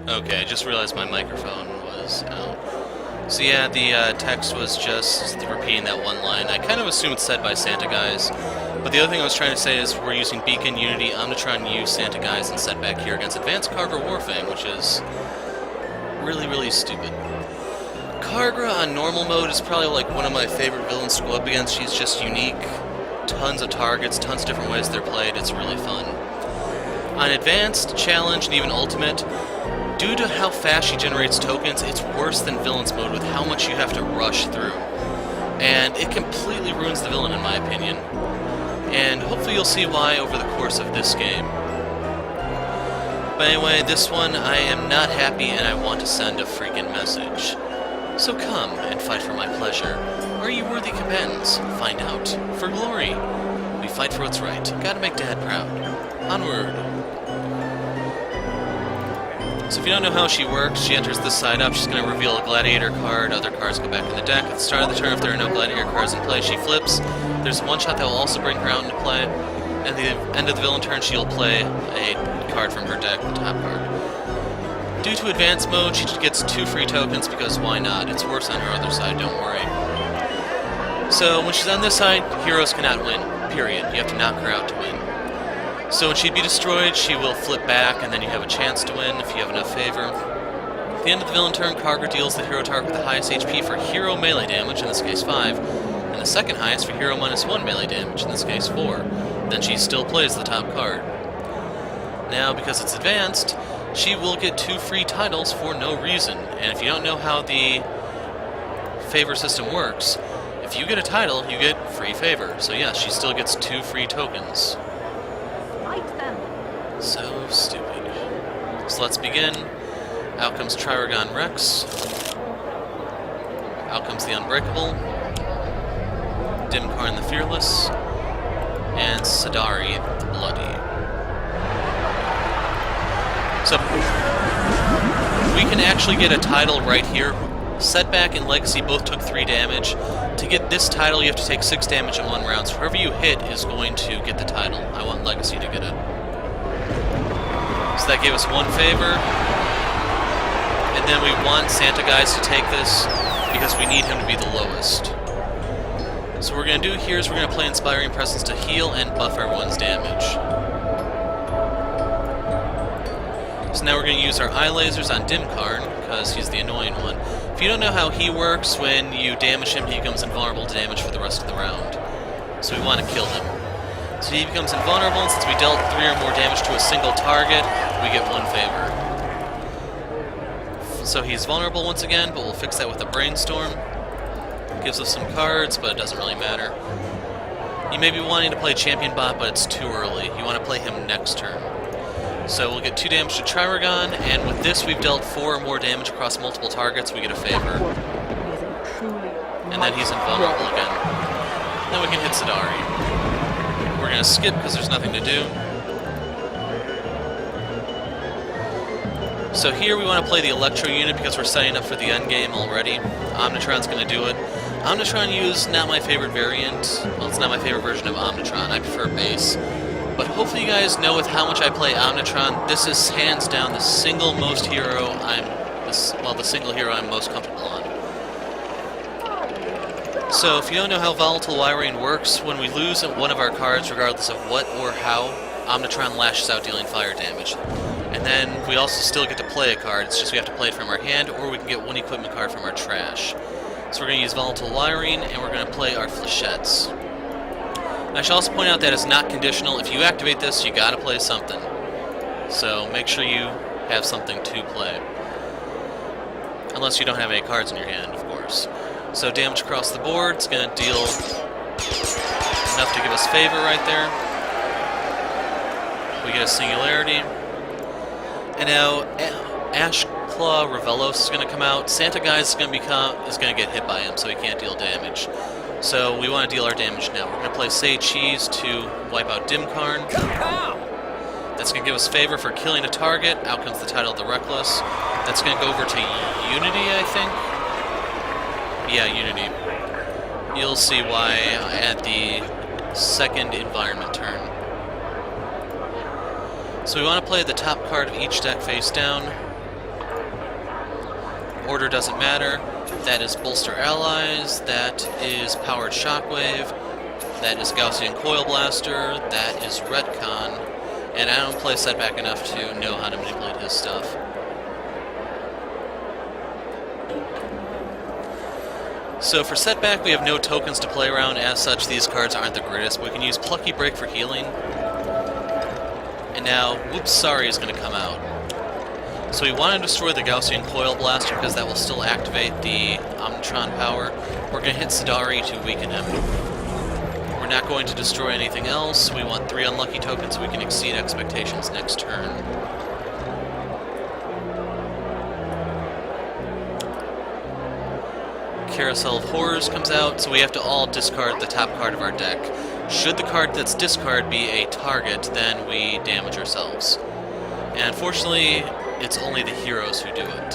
Okay, I just realized my microphone was out. So yeah, the text was just repeating that one line. I kind of assumed it's said by Santa Guise, but the other thing I was trying to say is we're using Beacon, Unity, Omnitron-U, Santa Guise, and Setback here against Advanced Kaargra Warfang, which is really, really stupid. Kaargra on normal mode is probably like one of my favorite villains to go up against. She's just unique. Tons of targets, tons of different ways they're played. It's really fun. On Advanced, Challenge, and even Ultimate, due to how fast she generates tokens, it's worse than Villains mode with how much you have to rush through. And it completely ruins the villain in my opinion. And hopefully you'll see why over the course of this game. But anyway, this one I am not happy and I want to send a freaking message. So come and fight for my pleasure. Are you worthy combatants? Find out. For glory. We fight for what's right. Gotta make Dad proud. Onward. So if you don't know how she works, she enters this side up. She's going to reveal a Gladiator card. Other cards go back in the deck. At the start of the turn, if there are no Gladiator cards in play, she flips. There's one shot that will also bring her out into play. At the end of the villain turn, she'll play a card from her deck, the top card. Due to Advanced mode, she gets 2 free tokens because why not? It's worse on her other side, don't worry. So when she's on this side, heroes cannot win, period. You have to knock her out to win. So when she'd be destroyed, she will flip back, and then you have a chance to win if you have enough favor. At the end of the villain turn, Kaargra deals the hero target with the highest HP for hero melee damage, in this case 5, and the second highest for hero -1 melee damage, in this case 4. Then she still plays the top card. Now, because it's Advanced, she will get 2 free titles for no reason, and if you don't know how the favor system works, if you get a title, you get free favor. So yes, she still gets 2 free tokens. So stupid. So let's begin. Out comes Trigon Rex. Out comes the Unbreakable. Dimkarn the Fearless. And Sadari the Bloody. So we can actually get a title right here. Setback and Legacy both took 3 damage. To get this title, you have to take 6 damage in 1 round. So whoever you hit is going to get the title. I want Legacy to get it. So that gave us 1 favor. And then we want Santa Guise to take this because we need him to be the lowest. So what we're going to do here is we're going to play Inspiring Presence to heal and buff everyone's damage. So now we're going to use our eye lasers on Dimkarn because he's the annoying one. If you don't know how he works, when you damage him, he becomes invulnerable to damage for the rest of the round. So we want to kill him. So he becomes invulnerable, and since we dealt 3 or more damage to a single target, we get 1 favor. So he's vulnerable once again, but we'll fix that with a Brainstorm. Gives us some cards, but it doesn't really matter. You may be wanting to play Champion Bot, but it's too early. You want to play him next turn. So we'll get 2 damage to Trigon, and with this we've dealt 4 or more damage across multiple targets, we get a favor. And then he's invulnerable again. Then we can hit Sadari. We're going to skip because there's nothing to do. So here we want to play the Electro unit because we're setting up for the end game already. Omnitron's going to do it. Omnitron-U is not my favorite variant. Well, it's not my favorite version of Omnitron. I prefer base. But hopefully you guys know with how much I play Omnitron, this is hands down the single hero I'm most comfortable on. So if you don't know how volatile wiring works, when we lose one of our cards, regardless of what or how, Omnitron lashes out dealing fire damage. And then we also still get to play a card, it's just we have to play it from our hand, or we can get 1 equipment card from our trash. So we're going to use volatile wiring, and we're going to play our flechettes. I should also point out that it's not conditional. If you activate this, you gotta play something. So make sure you have something to play. Unless you don't have any cards in your hand, of course. So damage across the board, it's gonna deal enough to give us favor right there. We get a singularity. And now Ashclaw Revelos is gonna come out. Santa Guise is gonna get hit by him, so he can't deal damage. So we want to deal our damage now. We're going to play Say Cheese to wipe out Dimkarn. That's going to give us favor for killing a target. Out comes the title of the Reckless. That's going to go over to Unity, I think. Yeah, Unity. You'll see why at the second environment turn. So we want to play the top card of each deck face down. Order doesn't matter. That is Bolster Allies. That is Powered Shockwave. That is Gaussian Coil Blaster. That is Retcon. And I don't play Setback enough to know how to manipulate his stuff. So for Setback, we have no tokens to play around. As such, these cards aren't the greatest. We can use Plucky Break for healing. And now, Whoops Sorry is going to come out. So we want to destroy the Gaussian Coil Blaster because that will still activate the Omnitron power. We're going to hit Sidari to weaken him. We're not going to destroy anything else. We want 3 unlucky tokens so we can exceed expectations next turn. Carousel of Horrors comes out, so we have to all discard the top card of our deck. Should the card that's discarded be a target, then we damage ourselves. And unfortunately, it's only the heroes who do it.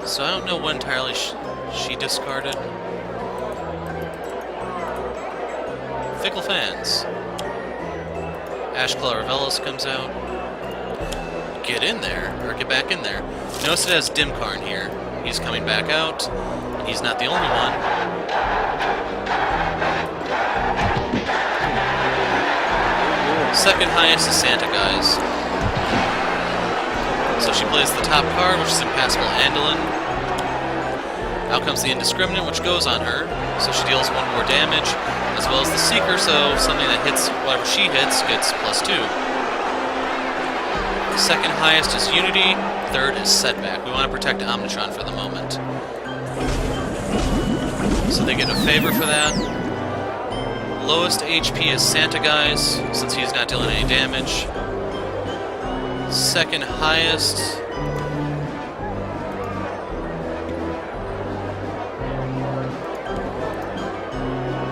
So I don't know what entirely she discarded. Fickle Fans. Ashclaw Revelos comes out. Get in there, or get back in there. Notice it has Dimkarn here. He's coming back out, and he's not the only one. Second highest is Santa Guise. So she plays the top card, which is Impassable Andolin. Out comes the Indiscriminate, which goes on her, so she deals 1 more damage, as well as the Seeker, so something that hits whatever she hits gets +2. Second highest is Unity, third is Setback. We want to protect Omnitron for the moment. So they get a favor for that. Lowest HP is Santa Guise, since he's not dealing any damage. Second highest...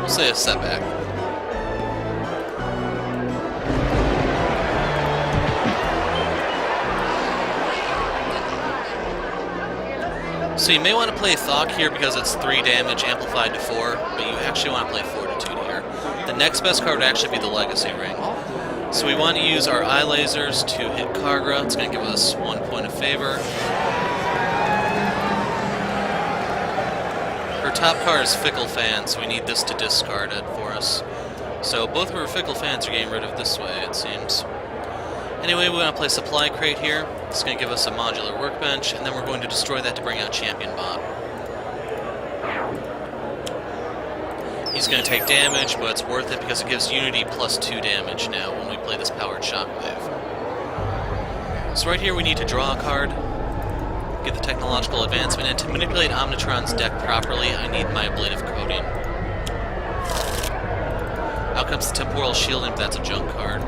we'll say a Setback. So you may want to play Thok here because it's 3 damage amplified to 4, but you actually want to play Fortitude here. The next best card would actually be the Legacy Ring. So we want to use our Eye Lasers to hit Kaargra. It's going to give us 1 point of favor. Her top card is Fickle Fan, so we need this to discard it for us. So both of her Fickle Fans are getting rid of this way, it seems. Anyway, we want to play Supply Crate here. It's going to give us a modular workbench, and then we're going to destroy that to bring out Champion Bot. He's going to take damage, but it's worth it because it gives Unity +2 damage now when we play this Powered Shockwave. So right here we need to draw a card, get the Technological Advancement, and to manipulate Omnitron's deck properly, I need my Ablative Coating. Out comes the Temporal Shielding, but that's a junk card.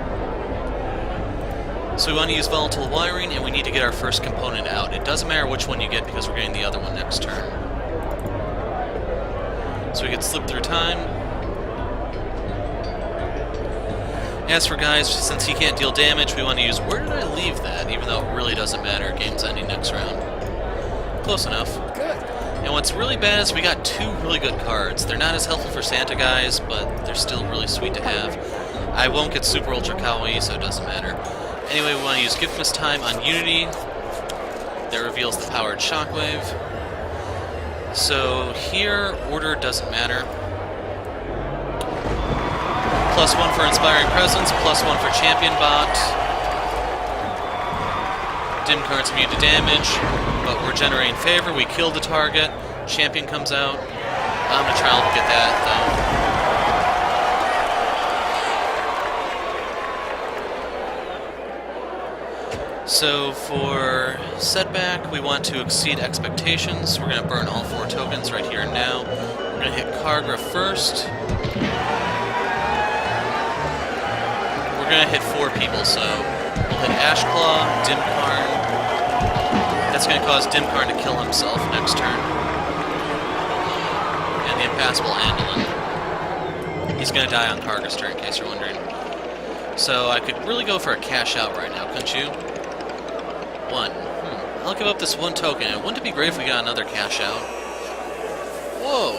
So we want to use Volatile Wiring, and we need to get our first component out. It doesn't matter which one you get because we're getting the other one next turn. So we get Slip Through Time. As for Guise, since he can't deal damage, we want to use Where Did I Leave That? Even though it really doesn't matter. Game's ending next round. Close enough. Good. And what's really bad is we got 2 really good cards. They're not as helpful for Santa Guise, but they're still really sweet to have. I won't get Super Ultra Kawaii, so it doesn't matter. Anyway, we want to use Gift Miss Time on Unity. That reveals the Powered Shockwave. So here, Order doesn't matter. +1 for Inspiring Presence, +1 for Champion Bot. Dimkarn's immune to damage, but we're generating favor. We kill the target. Champion comes out. Omnitron will get that, though. So for Setback, we want to exceed expectations. We're going to burn all 4 tokens right here and now. We're going to hit Kaargra first. We're going to hit 4 people, so we'll hit Ashclaw, Dimkarn. That's going to cause Dimkarn to kill himself next turn. And the Impassable Andolin. He's going to die on Kaargra's turn, in case you're wondering. So I could really go for a cash out right now, couldn't you? 1. I'll give up this 1 token, and wouldn't it be great if we got another cash out? Whoa!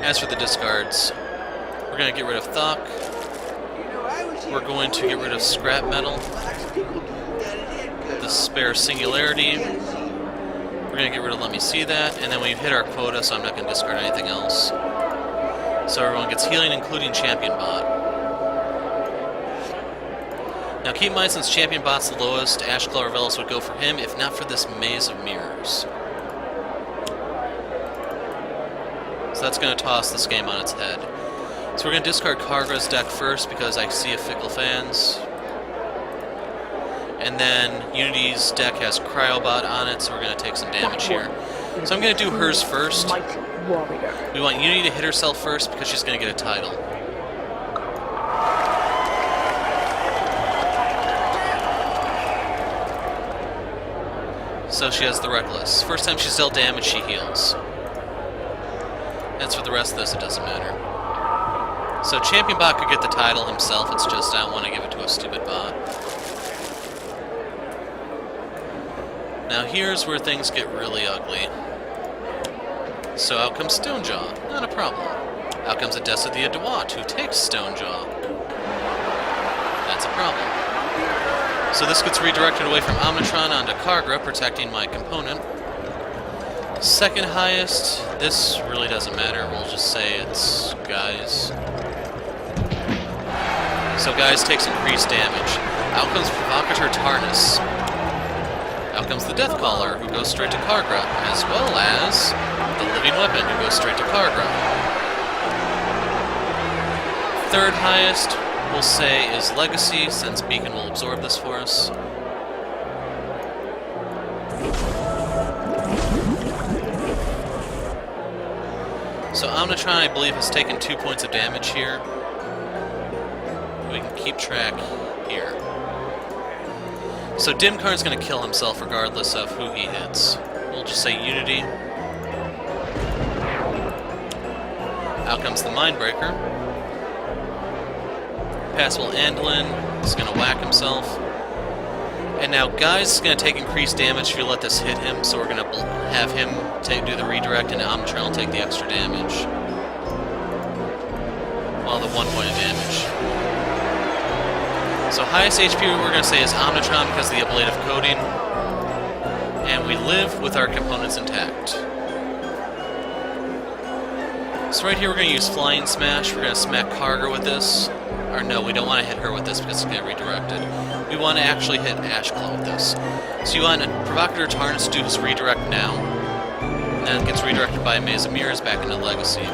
As for the discards, we're going to get rid of Thok. We're going to get rid of Scrap Metal. The the spare singularity. We're going to get rid of let me see that, and then we've hit our quota, so I'm not going to discard anything else. So everyone gets healing, including Champion Bot. Now keep in mind, since Champion Bot's the lowest, Ashclaw or Velos would go for him, if not for this Maze of Mirrors. So that's going to toss this game on its head. So we're going to discard Kaargra's deck first, because I see a Fickle Fans. And then Unity's deck has Cryobot on it, so we're going to take some damage here. So I'm going to do hers first. We want Unity to hit herself first, because she's going to get a title. So she has the Reckless. First time she's dealt damage, she heals. As for the rest of this, it doesn't matter. So Champion Bot could get the title himself, it's just I don't want to give it to a stupid bot. Now here's where things get really ugly. So out comes Stonejaw, not a problem. Out comes Odessa the Adewat, who takes Stonejaw. That's a problem. So this gets redirected away from Omnitron onto Kaargra, protecting my component. Second highest, this really doesn't matter, we'll just say it's Guise. So Guise takes increased damage. Out comes Provocateur Tarnus. Out comes the Deathcaller, who goes straight to Kaargra, as well as the Living Weapon, who goes straight to Kaargra. Third highest, we'll say, is Legacy, since Beacon will absorb this for us. So Omnitron, I believe, has taken 2 points of damage here. We can keep track here. So Dimkarn's going to kill himself regardless of who he hits. We'll just say Unity. Out comes the Mindbreaker. Passable Anduin is going to whack himself. And now Guise is going to take increased damage if you let this hit him, so we're going to have him do the redirect, and Omnitron will take the extra damage. Well, the 1 point of damage. So highest HP we're going to say is Omnitron because of the ablative coating. And we live with our components intact. So right here we're going to use Flying Smash. We're going to smack Kaargra with this. Or no, we don't want to hit her with this because it's going to get redirected. We want to actually hit Ashclaw with this. So you want Provocateur Tarnus to do his redirect now. And then it gets redirected by a Maze of Mirrors back into Legacy.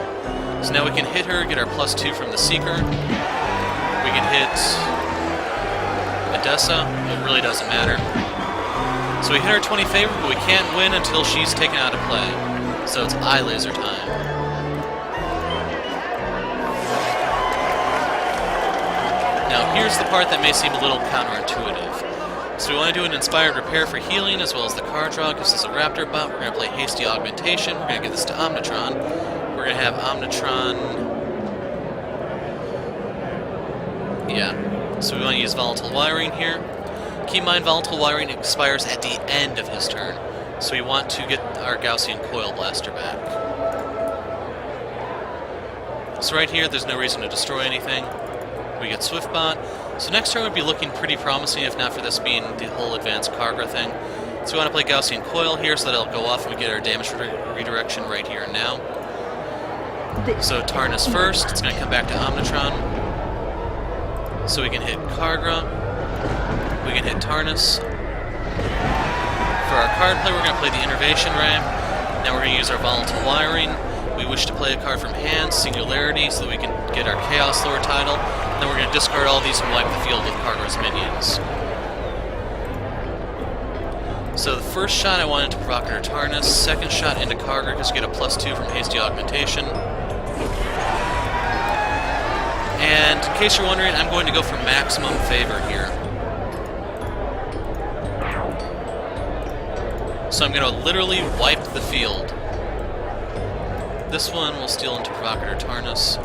So now we can hit her, get our +2 from the Seeker. We can hit Odessa. It really doesn't matter. So we hit our 20 favor, but we can't win until she's taken out of play. So it's eye laser time. Now here's the part that may seem a little counterintuitive. So we want to do an Inspired Repair for healing, as well as the card draw gives us a Raptor Bot. We're going to play Hasty Augmentation. We're going to give this to Omnitron. We're going to have Omnitron... Yeah. So we want to use Volatile Wiring here. Keep in mind, Volatile Wiring expires at the end of his turn. So we want to get our Gaussian Coil Blaster back. So right here, there's no reason to destroy anything. We get Swiftbot. So next turn would be looking pretty promising, if not for this being the whole advanced Kaargra thing. So we want to play Gaussian Coil here so that it'll go off and we get our damage redirection right here and now. So Tarnus first, it's going to come back to Omnitron. So we can hit Kaargra. We can hit Tarnus. For our card play, we're going to play the Innervation Ray. Now we're going to use our Volatile Wiring. We wish to play a card from hand, Singularity, so that we can get our Chaos Lord title. Then we're going to discard all these and wipe the field with Kaargra's minions. So the first shot I wanted to Provocateur Tarnus, second shot into Kaargra because you get a +2 from Hasty Augmentation. And in case you're wondering, I'm going to go for maximum favor here. So I'm going to literally wipe the field. This one will steal into Provocateur Tarnus.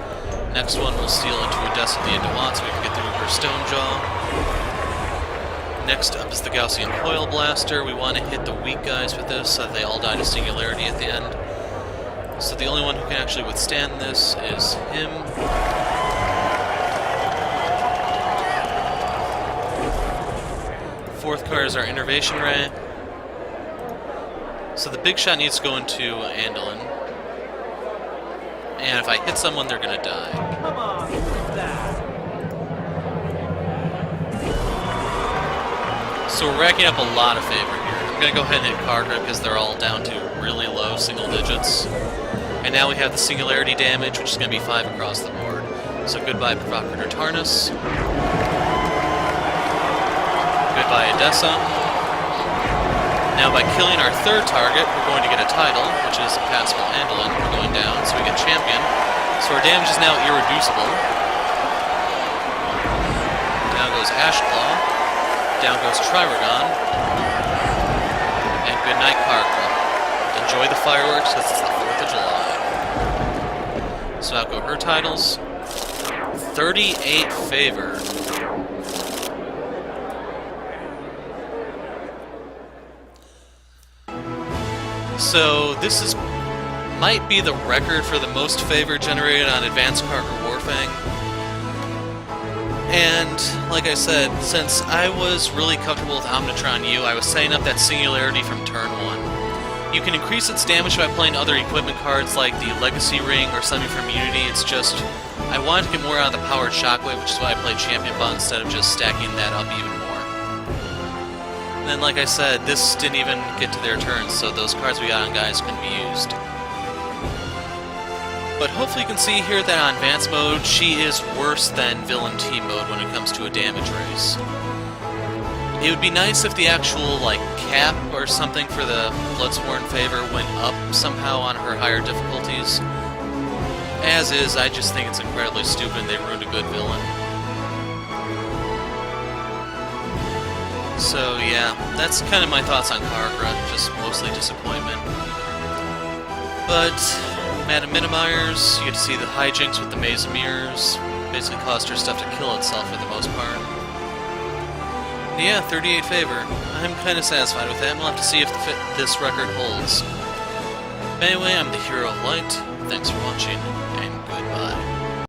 Next one will steal into Odessa the Adewat so we can get through her Stonejaw. Next up is the Gaussian Coil Blaster. We want to hit the weak guys with this so that they all die to Singularity at the end. So the only one who can actually withstand this is him. Fourth card is our Innervation Ray. So the big shot needs to go into Anduin. And if I hit someone, they're gonna die. Come on, that. So we're racking up a lot of favor here. I'm gonna go ahead and hit Kaargra because they're all down to really low single digits. And now we have the singularity damage, which is gonna be 5 across the board. So goodbye Provocator Tarnus. Goodbye Edessa. Now by killing our third target, we're going to get a title, which is Impassable Anduin. We're going down, so we get Champion. So our damage is now irreducible. Down goes Ashclaw. Down goes Triregon. And good night, Kaargra. Enjoy the fireworks, because it's the 4th of July. So out go her titles. 38 favor. So this might be the record for the most favor generated on Advanced Kaargra Warfang. And like I said, since I was really comfortable with Omnitron-U, I was setting up that singularity from turn 1. You can increase its damage by playing other equipment cards like the Legacy Ring or something from Unity. It's just, I wanted to get more out of the Powered Shockwave, which is why I played Champion Bot instead of just stacking that up even more. And then, like I said, this didn't even get to their turns, so those cards we got on Guise couldn't be used. But hopefully you can see here that on Advanced Mode, she is worse than Villain Team Mode when it comes to a damage race. It would be nice if the actual, like, cap or something for the Bloodsworn favor went up somehow on her higher difficulties. As is, I just think it's incredibly stupid and they ruined a good villain. So yeah, that's kind of my thoughts on Kaargra, just mostly disappointment. But Madame Minimires, you get to see the hijinks with the Maze of Mirrors, basically caused her stuff to kill itself for the most part. Yeah, 38 favor. I'm kind of satisfied with that, and we'll have to see if this record holds. But anyway, I'm the Hero of Light. Thanks for watching, and goodbye.